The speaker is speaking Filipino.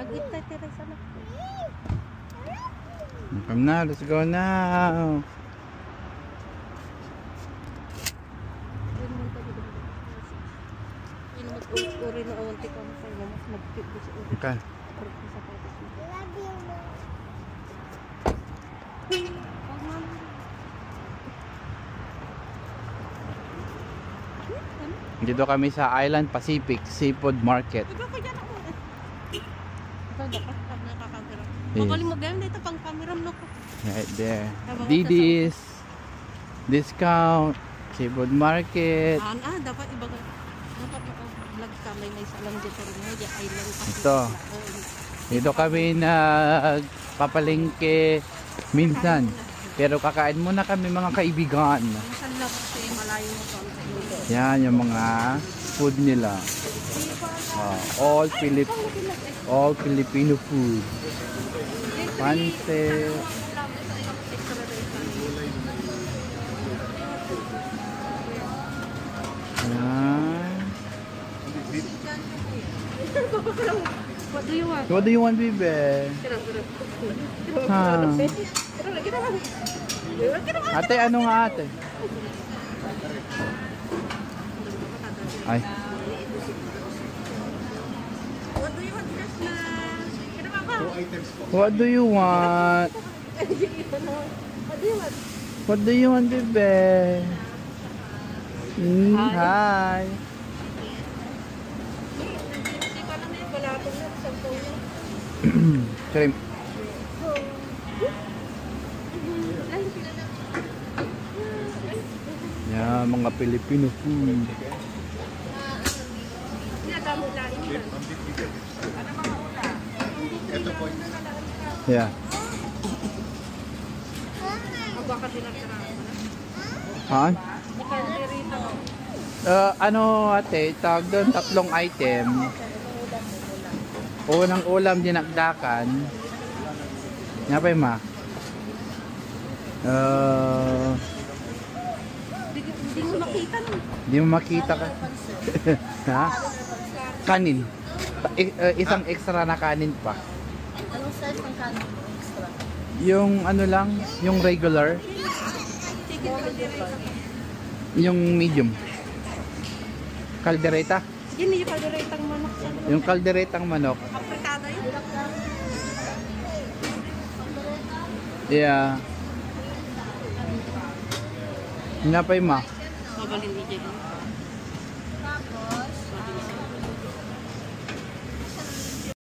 Nag-itay tira sa na. Come na, let's go now. Uri na awanti ko sa iyo mas magpit sa uri. Okay. Dito kami sa Island Pacific Seafood Market. Magaling mo ganyan dito pang camera mo ko. Right there. Didis Discount Seafood Market. Dapat iba ka. Dapat vlog ka may isa lang dito rin mo di Island Pacific. Ito. Dito kami nagpapalengke minsan. Pero kakain muna kami mga kaibigan. Minsan lang kasi malayo mo to. Yan yung mga food nila. All Filipino food. Pansit. Yan. What do you want? What do you want, Bibe? Ate, ano nga ate? Ay. What do you want? What do you want, Bibe? Hi. Shrimp. Yeah, mga Filipino food. Yeah. Ha? Ano ate, tawag doon, tatlong item. Unang ulam dinagdakan. Nga pa ma? Hindi mo makita nun. Hindi mo makita ka. Ha? Kanin. Isang extra na kanin pa. Anong size ng kanin extra? Yung ano lang, yung regular. Yung medium. Kaldereta. Yun yung kalderetang manok. Yung kalderetang manok. Apritada yun. Yeah. Nga pa ma? Magaling ni Jenny.